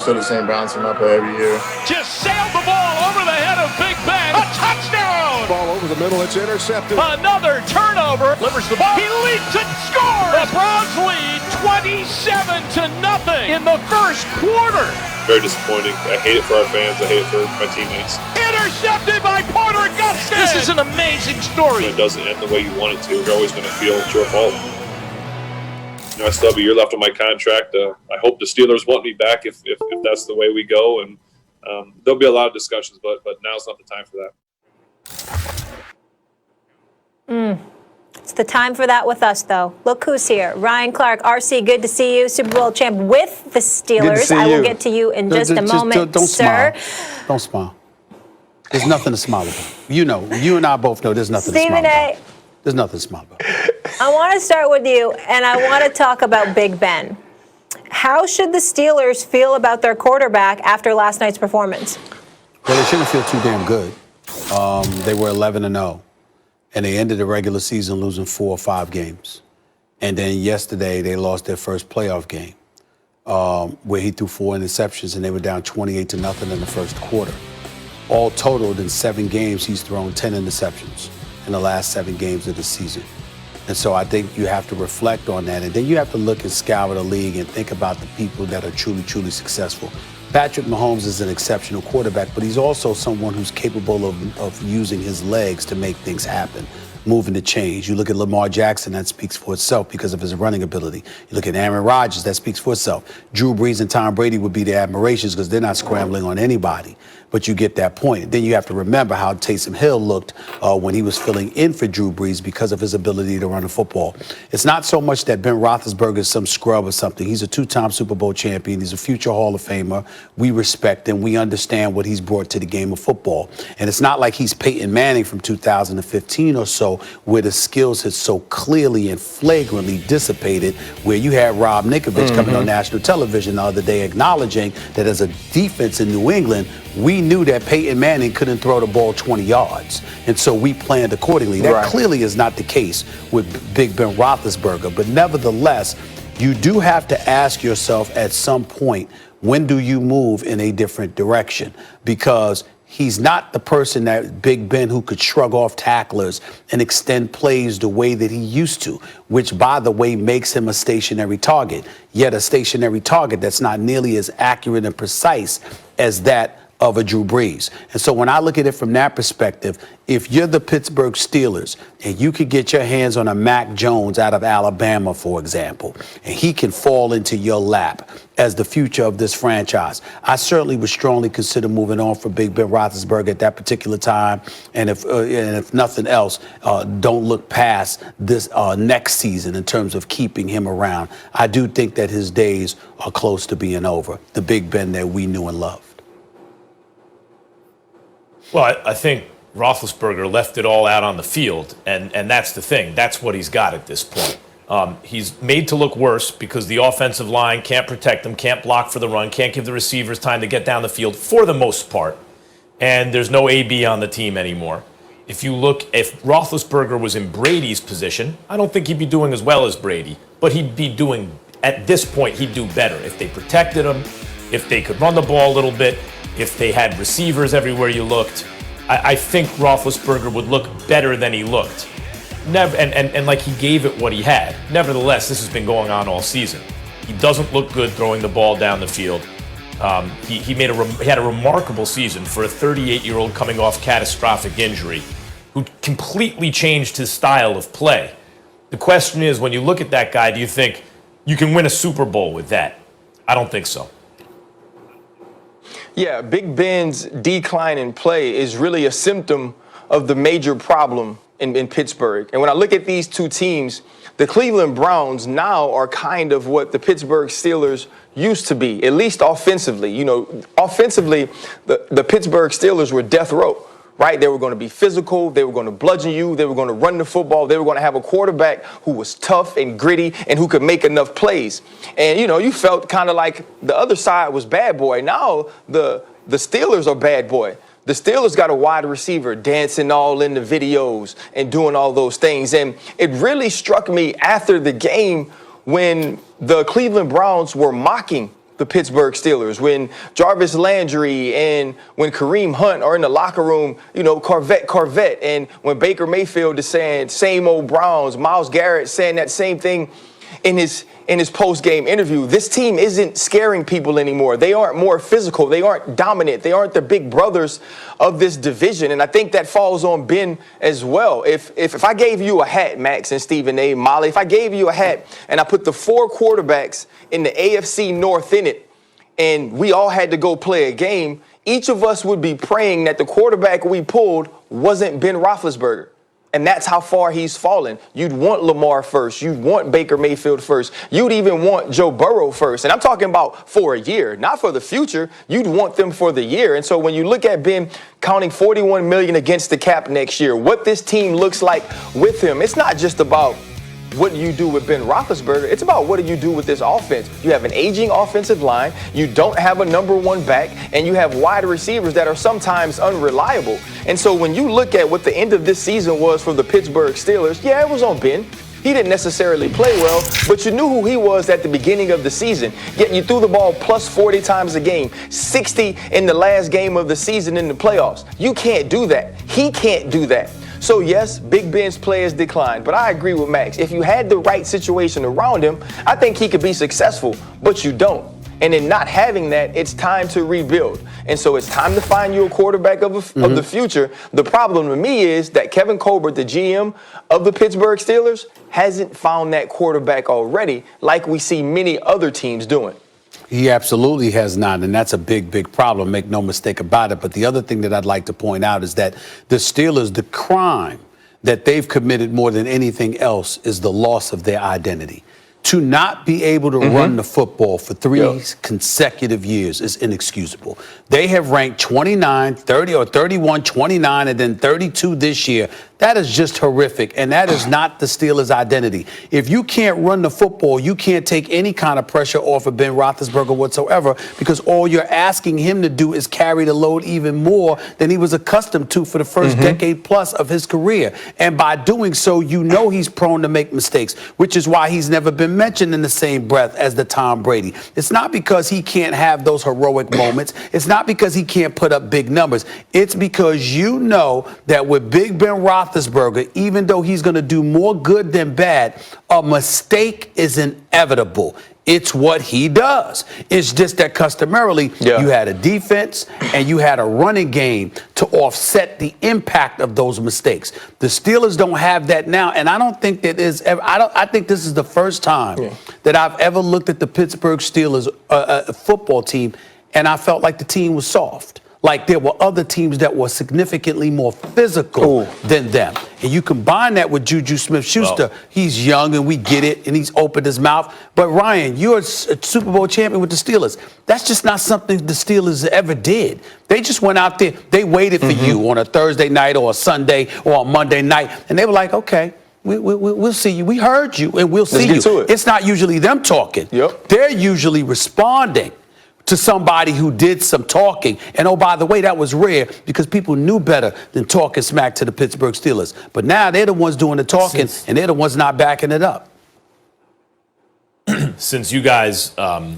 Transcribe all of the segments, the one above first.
Still the same bouncing up every year. Just sailed the ball over the head of Big Ben. A touchdown! Ball over the middle, it's intercepted. Another turnover. Delivers the ball. He leaps and scores! The Browns lead 27-0 in the first quarter. Very disappointing. I hate it for our fans. I hate it for my teammates. Intercepted by Porter Gustin. This is an amazing story. When it doesn't end the way you want it to, you're always going to feel it's your fault. I still have a year left on my contract. I hope the Steelers want me back if that's the way we go. And there'll be a lot of discussions, but now's not the time for that. It's the time for that with us, though. Look who's here. Ryan Clark, RC, good to see you. Super Bowl champ with the Steelers. I will get to you in just a moment, don't sir. Smile. Don't smile. There's nothing to smile about. You know, you and I both know there's nothing to smile about. There's nothing to smile about. I want to start with you, and I want to talk about Big Ben. How should the Steelers feel about their quarterback after last night's performance? Well, they shouldn't feel too damn good. They were 11-0, and they ended the regular season losing 4 or 5 games. And then yesterday, they lost their first playoff game, where he threw 4 interceptions, and they were down 28-0 in the first quarter. All totaled in 7 games, he's thrown 10 interceptions in the last 7 games of the season. And so I think you have to reflect on that. And then you have to look and scour the league and think about the people that are truly, truly successful. Patrick Mahomes is an exceptional quarterback, but he's also someone who's capable of using his legs to make things happen, moving the chains. You look at Lamar Jackson, that speaks for itself because of his running ability. You look at Aaron Rodgers, that speaks for itself. Drew Brees and Tom Brady would be the admirations because they're not scrambling on anybody. But you get that point. Then you have to remember how Taysom Hill looked when he was filling in for Drew Brees because of his ability to run the football. It's not so much that Ben Roethlisberger is some scrub or something. He's a 2-time Super Bowl champion. He's a future Hall of Famer. We respect him. We understand what he's brought to the game of football. And it's not like he's Peyton Manning from 2015 or so, where the skills had so clearly and flagrantly dissipated, where you had Rob Ninkovich coming on national television the other day acknowledging that as a defense in New England, we knew that Peyton Manning couldn't throw the ball 20 yards, and so we planned accordingly. That clearly is not the case with Big Ben Roethlisberger, but nevertheless, you do have to ask yourself at some point, when do you move in a different direction? Because he's not the person that Big Ben who could shrug off tacklers and extend plays the way that he used to, which, by the way, makes him a stationary target, yet a stationary target that's not nearly as accurate and precise as that of a Drew Brees. And so when I look at it from that perspective, if you're the Pittsburgh Steelers and you could get your hands on a Mac Jones out of Alabama, for example, and he can fall into your lap as the future of this franchise, I certainly would strongly consider moving on for Big Ben Roethlisberger at that particular time. And if nothing else, don't look past this next season in terms of keeping him around. I do think that his days are close to being over, the Big Ben that we knew and loved. Well, I think Roethlisberger left it all out on the field, and that's the thing. That's what he's got at this point. He's made to look worse because the offensive line can't protect him, can't block for the run, can't give the receivers time to get down the field for the most part, and there's no AB on the team anymore. If Roethlisberger was in Brady's position, I don't think he'd be doing as well as Brady, but he'd be doing, at this point, he'd do better. If they protected him, if they could run the ball a little bit, if they had receivers everywhere you looked, I think Roethlisberger would look better than he looked. And like he gave it what he had. Nevertheless, this has been going on all season. He doesn't look good throwing the ball down the field. He had a remarkable season for a 38-year-old coming off catastrophic injury who completely changed his style of play. The question is, when you look at that guy, do you think you can win a Super Bowl with that? I don't think so. Yeah, Big Ben's decline in play is really a symptom of the major problem in Pittsburgh. And when I look at these two teams, the Cleveland Browns now are kind of what the Pittsburgh Steelers used to be, at least offensively. You know, offensively, the Pittsburgh Steelers were death row, right? They were going to be physical. They were going to bludgeon you. They were going to run the football. They were going to have a quarterback who was tough and gritty and who could make enough plays. And, you know, you felt kind of like the other side was bad boy. Now the Steelers are bad boy. The Steelers got a wide receiver dancing all in the videos and doing all those things. And it really struck me after the game when the Cleveland Browns were mocking the Pittsburgh Steelers, when Jarvis Landry and when Kareem Hunt are in the locker room, Corvette, and when Baker Mayfield is saying same old Browns, Myles Garrett saying that same thing in his post-game interview. This team isn't scaring people anymore. They aren't more physical. They aren't dominant. They aren't the big brothers of this division. And I think that falls on Ben as well. If I gave you a hat, Max and Stephen A. Molly, if I gave you a hat and I put the 4 quarterbacks in the AFC North in it, and we all had to go play a game, each of us would be praying that the quarterback we pulled wasn't Ben Roethlisberger. And that's how far he's fallen. You'd want Lamar first. You'd want Baker Mayfield first. You'd even want Joe Burrow first. And I'm talking about for a year, not for the future. You'd want them for the year. And so when you look at Ben counting $41 million against the cap next year, what this team looks like with him, it's not just about what do you do with Ben Roethlisberger? It's about what do you do with this offense? You have an aging offensive line, you don't have a number 1 back, and you have wide receivers that are sometimes unreliable. And so when you look at what the end of this season was for the Pittsburgh Steelers, yeah, it was on Ben. He didn't necessarily play well, but you knew who he was at the beginning of the season. Yet you threw the ball plus 40 times a game, 60 in the last game of the season in the playoffs. You can't do that. He can't do that. So yes, Big Ben's play has declined, but I agree with Max. If you had the right situation around him, I think he could be successful, but you don't. And in not having that, it's time to rebuild. And so it's time to find you a quarterback of the future. The problem to me is that Kevin Colbert, the GM of the Pittsburgh Steelers, hasn't found that quarterback already like we see many other teams doing. He absolutely has not, and that's a big, big problem. Make no mistake about it. But the other thing that I'd like to point out is that the Steelers, the crime that they've committed more than anything else is the loss of their identity. To not be able to run the football for 3 consecutive years is inexcusable. They have ranked 29, 30, or 31, 29, and then 32 this year. That is just horrific, and that is not the Steelers' identity. If you can't run the football, you can't take any kind of pressure off of Ben Roethlisberger whatsoever, because all you're asking him to do is carry the load even more than he was accustomed to for the first decade plus of his career. And by doing so, you know he's prone to make mistakes, which is why he's never been mentioned in the same breath as the Tom Brady. It's not because he can't have those heroic moments. It's not because he can't put up big numbers. It's because you know that with Big Ben Roethlisberger, even though he's going to do more good than bad, a mistake is inevitable. It's what he does. It's just that customarily you had a defense and you had a running game to offset the impact of those mistakes. The Steelers don't have that now, and I don't think that is ever. I think this is the first time that I've ever looked at the Pittsburgh Steelers football team and I felt like the team was soft. Like there were other teams that were significantly more physical than them. And you combine that with Juju Smith-Schuster. Well, he's young and we get it, and he's opened his mouth. But Ryan, you're a Super Bowl champion with the Steelers. That's just not something the Steelers ever did. They just went out there. They waited for you on a Thursday night or a Sunday or a Monday night, and they were like, okay, we'll see you. We heard you, and we'll see you. It's not usually them talking. They're usually responding to somebody who did some talking. And oh, by the way, that was rare because people knew better than talking smack to the Pittsburgh Steelers. But now they're the ones doing the talking, and they're the ones not backing it up. Since you guys are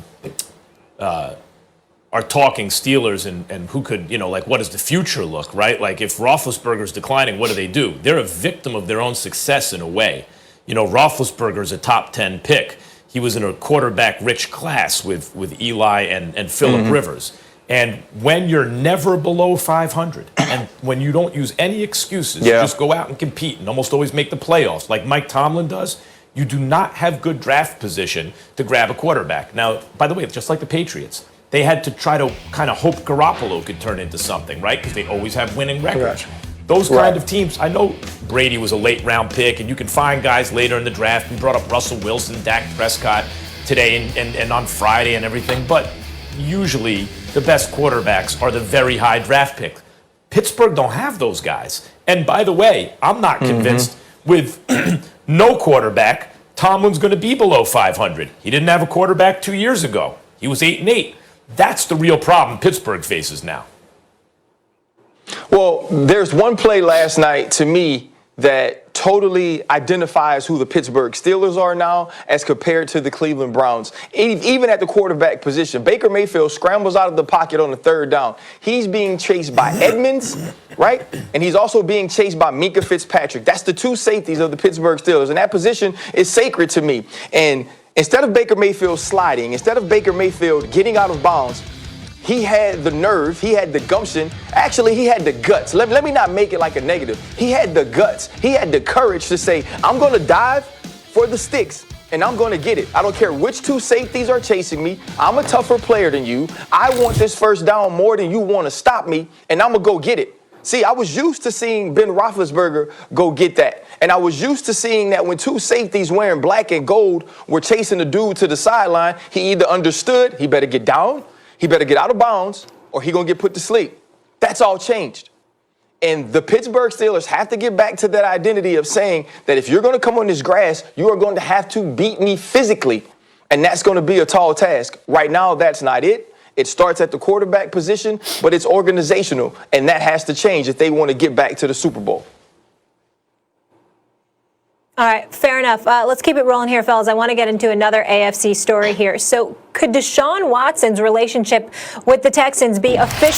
talking Steelers and who could, like, what does the future look, right? Like, if Roethlisberger's declining, what do? They're a victim of their own success in a way. Roethlisberger's a top 10 pick. He was in a quarterback-rich class with Eli and Phillip Rivers. And when you're never below 500, and when you don't use any excuses, you just go out and compete and almost always make the playoffs, like Mike Tomlin does, you do not have good draft position to grab a quarterback. Now, by the way, just like the Patriots, they had to try to kind of hope Garoppolo could turn into something, right? Because they always have winning records. Those kind of teams, I know Brady was a late-round pick, and you can find guys later in the draft. We brought up Russell Wilson, Dak Prescott today and on Friday and everything, but usually the best quarterbacks are the very high draft picks. Pittsburgh don't have those guys. And by the way, I'm not convinced with no quarterback, Tomlin's going to be below 500. He didn't have a quarterback 2 years ago. He was 8-8. That's the real problem Pittsburgh faces now. Well, there's one play last night to me that totally identifies who the Pittsburgh Steelers are now as compared to the Cleveland Browns. Even at the quarterback position, Baker Mayfield scrambles out of the pocket on the third down. He's being chased by Edmonds, right? And he's also being chased by Minka Fitzpatrick. That's the two safeties of the Pittsburgh Steelers. And that position is sacred to me. And instead of Baker Mayfield sliding, instead of Baker Mayfield getting out of bounds, he had the nerve, he had the gumption, actually he had the guts. Let me not make it like a negative. He had the guts, he had the courage to say, I'm gonna dive for the sticks and I'm gonna get it. I don't care which two safeties are chasing me. I'm a tougher player than you. I want this first down more than you wanna stop me, and I'm gonna go get it. See, I was used to seeing Ben Roethlisberger go get that. And I was used to seeing that when two safeties wearing black and gold were chasing the dude to the sideline, he either understood he better get down, he better get out of bounds, or he gonna get put to sleep. That's all changed. And the Pittsburgh Steelers have to get back to that identity of saying that if you're gonna come on this grass, you are going to have to beat me physically. And that's gonna be a tall task. Right now, that's not it. It starts at the quarterback position, but it's organizational. And that has to change if they want to get back to the Super Bowl. All right, fair enough. Let's keep it rolling here, fellas. I want to get into another AFC story here. So could Deshaun Watson's relationship with the Texans be official?